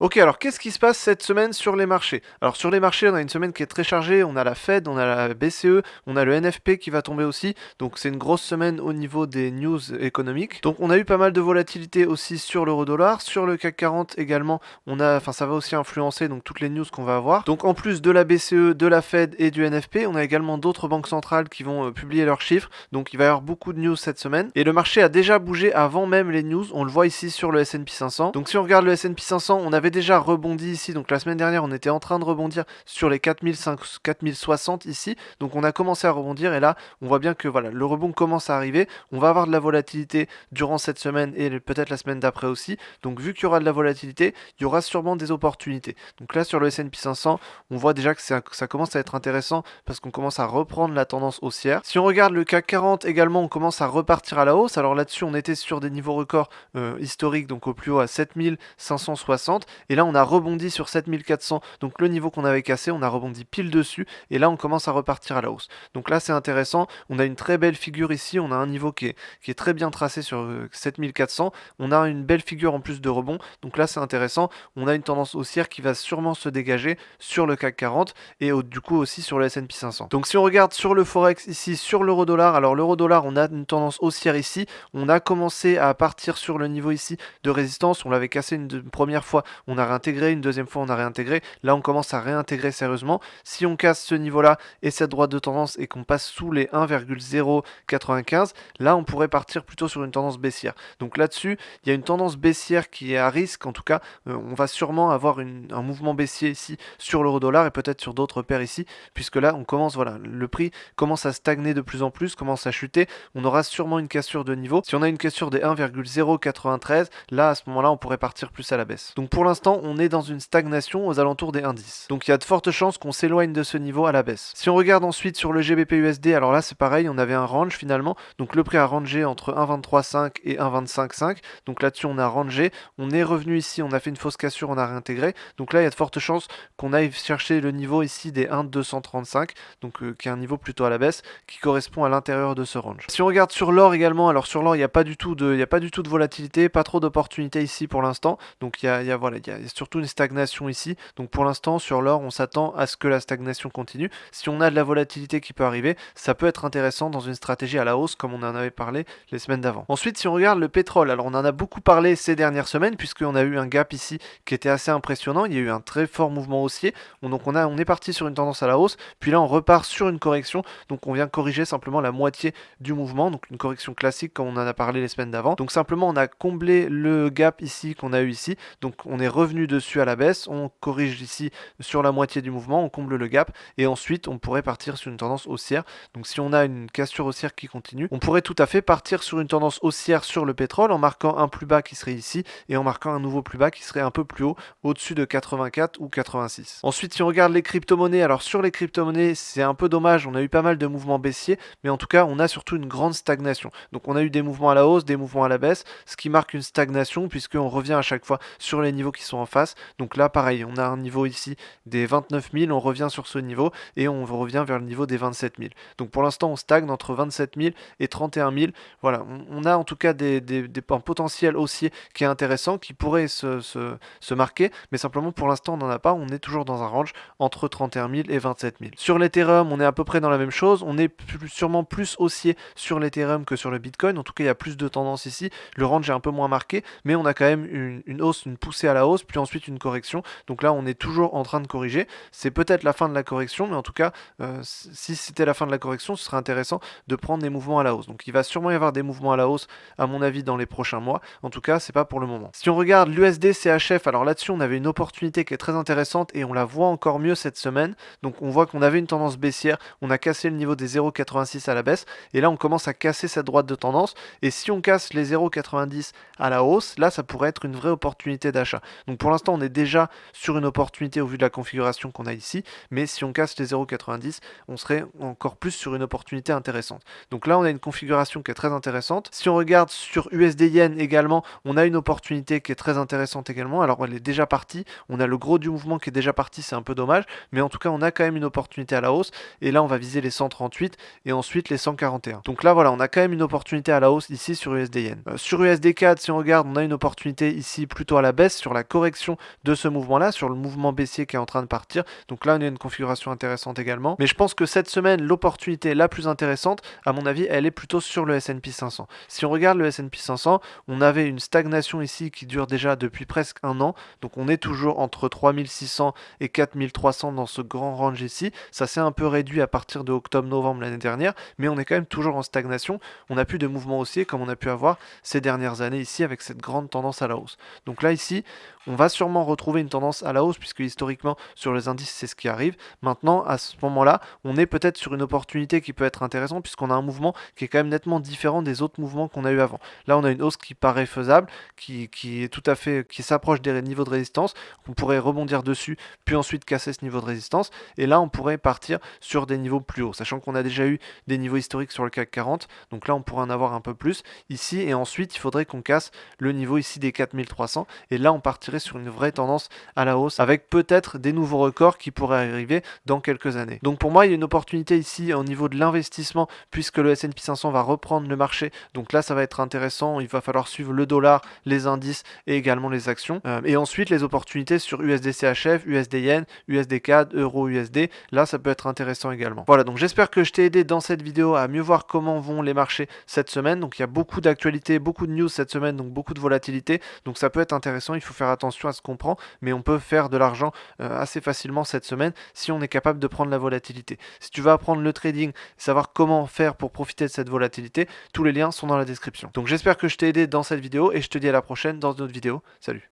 Ok, alors qu'est-ce qui se passe cette semaine sur les marchés? Alors sur les marchés, on a une semaine qui est très chargée, on a la Fed, on a la BCE, on a le NFP qui va tomber aussi, donc c'est une grosse semaine au niveau des news économiques. Donc on a eu pas mal de volatilité aussi sur l'euro-dollar, sur le CAC 40 également, ça va aussi influencer donc toutes les news qu'on va avoir. Donc en plus de la BCE, de la Fed et du NFP, on a également d'autres banques centrales qui vont publier leurs chiffres, donc il va y avoir beaucoup de news cette semaine. Et le marché a déjà bougé avant même les news, on le voit ici sur le S&P 500. Donc si on regarde le S&P 500, on avait déjà rebondi ici, donc la semaine dernière on était en train de rebondir sur les 4060 ici, donc on a commencé à rebondir et là on voit bien que voilà, le rebond commence à arriver, on va avoir de la volatilité durant cette semaine et peut-être la semaine d'après aussi, donc vu qu'il y aura de la volatilité, il y aura sûrement des opportunités. Donc là sur le S&P 500, on voit déjà que ça commence à être intéressant parce qu'on commence à reprendre la tendance haussière. Si on regarde le CAC 40 également, on commence à repartir à la hausse, alors là-dessus on était sur des niveaux records historiques, donc au plus haut à 7560, et là on a rebondi sur 7400, donc le niveau qu'on avait cassé, on a rebondi pile dessus, et là on commence à repartir à la hausse. Donc là c'est intéressant, on a une très belle figure ici, on a un niveau qui est très bien tracé sur 7400, on a une belle figure en plus de rebond, donc là c'est intéressant, on a une tendance haussière qui va sûrement se dégager sur le CAC 40 et du coup aussi sur le S&P 500. Donc si on regarde sur le Forex ici, sur l'euro-dollar, alors l'euro-dollar on a une tendance haussière ici, on a commencé à partir sur le niveau ici de résistance, on l'avait cassé une première fois, on a réintégré, une deuxième fois on a réintégré, là on commence à réintégrer sérieusement. Si on casse ce niveau là et cette droite de tendance et qu'on passe sous les 1,095, là on pourrait partir plutôt sur une tendance baissière. Donc là-dessus, il y a une tendance baissière qui est à risque, en tout cas on va sûrement avoir un mouvement baissier ici sur l'euro-dollar et peut-être sur d'autres paires ici, puisque là on commence, voilà, le prix commence à stagner de plus en plus, commence à chuter, on aura sûrement une cassure de niveau. Si on a une cassure des 1,093, là à ce moment-là on pourrait partir plus à la baisse. Donc pour l'instant on est dans une stagnation aux alentours des 1,10. Donc il y a de fortes chances qu'on s'éloigne de ce niveau à la baisse. Si on regarde ensuite sur le GBP USD, alors là c'est pareil, on avait un range finalement, donc le prix a rangé entre 1,23,5 et 1,25,5, donc là-dessus on a rangé, on est revenu ici, on a fait une fausse cassure, on a réintégré, donc là il y a de fortes chances qu'on aille chercher le niveau ici des 1,235, donc qui est un niveau plutôt à la baisse, qui correspond à l'intérieur de ce range. Si on regarde sur l'or également, alors sur l'or il n'y a pas du tout de volatilité, pas trop d'opportunités ici pour l'instant, donc il y a surtout une stagnation ici, donc pour l'instant sur l'or on s'attend à ce que la stagnation continue. Si on a de la volatilité qui peut arriver, ça peut être intéressant dans une stratégie à la hausse comme on en avait parlé les semaines d'avant. Ensuite si on regarde le pétrole, alors on en a beaucoup parlé ces dernières semaines puisqu'on a eu un gap ici qui était assez impressionnant, il y a eu un très fort mouvement haussier, donc on est parti sur une tendance à la hausse, puis là on repart sur une correction, donc on vient corriger simplement la moitié du mouvement, donc une correction classique comme on en a parlé les semaines d'avant. Donc simplement on a comblé le gap ici qu'on a eu ici, donc on est revenu dessus à la baisse, on corrige ici sur la moitié du mouvement, on comble le gap et ensuite on pourrait partir sur une tendance haussière. Donc si on a une cassure haussière qui continue, on pourrait tout à fait partir sur une tendance haussière sur le pétrole en marquant un plus bas qui serait ici et en marquant un nouveau plus bas qui serait un peu plus haut, au-dessus de 84 ou 86. Ensuite si on regarde les crypto-monnaies, alors sur les crypto-monnaies c'est un peu dommage, on a eu pas mal de mouvements baissiers, mais en tout cas on a surtout une grande stagnation. Donc on a eu des mouvements à la hausse, des mouvements à la baisse, ce qui marque une stagnation puisqu'on revient à chaque fois sur les niveaux qui sont en face. Donc là pareil, on a un niveau ici des 29 000, on revient sur ce niveau et on revient vers le niveau des 27 000. Donc pour l'instant on stagne entre 27 000 et 31 000. Voilà, on a en tout cas un potentiel haussier qui est intéressant, qui pourrait se marquer, mais simplement pour l'instant on n'en a pas, on est toujours dans un range entre 31 000 et 27 000. Sur l'Ethereum, on est à peu près dans la même chose, on est sûrement plus haussier sur l'Ethereum que sur le Bitcoin, en tout cas il y a plus de tendance ici, le range est un peu moins marqué, mais on a quand même une hausse, une poussée à la hausse, puis ensuite une correction, donc là on est toujours en train de corriger, c'est peut-être la fin de la correction, mais en tout cas si c'était la fin de la correction, ce serait intéressant de prendre des mouvements à la hausse, donc il va sûrement y avoir des mouvements à la hausse à mon avis dans les prochains mois, en tout cas c'est pas pour le moment. Si on regarde l'USD CHF, alors là-dessus on avait une opportunité qui est très intéressante et on la voit encore mieux cette semaine, donc on voit qu'on avait une tendance baissière, on a cassé le niveau des 0,86 à la baisse, et là on commence à casser cette droite de tendance, et si on casse les 0,90 à la hausse, là ça pourrait être une vraie opportunité d'achat. Donc pour l'instant on est déjà sur une opportunité au vu de la configuration qu'on a ici, mais si on casse les 0,90, on serait encore plus sur une opportunité intéressante. Donc là on a une configuration qui est très intéressante. Si on regarde sur USD Yen également, on a une opportunité qui est très intéressante également. Alors elle est déjà partie, on a le gros du mouvement qui est déjà parti, c'est un peu dommage, mais en tout cas on a quand même une opportunité à la hausse, et là on va viser les 138 et ensuite les 141. Donc là voilà, on a quand même une opportunité à la hausse ici sur USD Yen. Sur USD CAD, si on regarde, on a une opportunité ici plutôt à la baisse sur la correction de ce mouvement-là, sur le mouvement baissier qui est en train de partir. Donc là, on a une configuration intéressante également. Mais je pense que cette semaine, l'opportunité la plus intéressante, à mon avis, elle est plutôt sur le S&P 500. Si on regarde le S&P 500, on avait une stagnation ici qui dure déjà depuis presque un an. Donc on est toujours entre 3600 et 4300 dans ce grand range ici. Ça s'est un peu réduit à partir de octobre-novembre l'année dernière, mais on est quand même toujours en stagnation. On n'a plus de mouvement haussier comme on a pu avoir ces dernières années ici avec cette grande tendance à la hausse. Donc là ici, on va sûrement retrouver une tendance à la hausse puisque historiquement sur les indices c'est ce qui arrive. Maintenant à ce moment-là, on est peut-être sur une opportunité qui peut être intéressante puisqu'on a un mouvement qui est quand même nettement différent des autres mouvements qu'on a eu avant. Là on a une hausse qui paraît faisable, qui est tout à fait, qui s'approche des niveaux de résistance. On pourrait rebondir dessus, puis ensuite casser ce niveau de résistance. Et là on pourrait partir sur des niveaux plus hauts, sachant qu'on a déjà eu des niveaux historiques sur le CAC 40. Donc là on pourrait en avoir un peu plus ici. Et ensuite il faudrait qu'on casse le niveau ici des 4300. Et là on partirait sur une vraie tendance à la hausse avec peut-être des nouveaux records qui pourraient arriver dans quelques années. Donc pour moi il y a une opportunité ici au niveau de l'investissement puisque le S&P 500 va reprendre le marché. Donc là ça va être intéressant, il va falloir suivre le dollar, les indices et également les actions. Et ensuite les opportunités sur USD-CHF, USD-Yen, USD-CAD, Euro-USD, là ça peut être intéressant également. Voilà, donc j'espère que je t'ai aidé dans cette vidéo à mieux voir comment vont les marchés cette semaine. Donc il y a beaucoup d'actualités, beaucoup de news cette semaine, donc beaucoup de volatilité. Donc ça peut être intéressant, il faut faire attention à ce qu'on prend, mais on peut faire de l'argent assez facilement cette semaine si on est capable de prendre la volatilité. Si tu veux apprendre le trading, savoir comment faire pour profiter de cette volatilité, tous les liens sont dans la description. Donc j'espère que je t'ai aidé dans cette vidéo et je te dis à la prochaine dans une autre vidéo. Salut!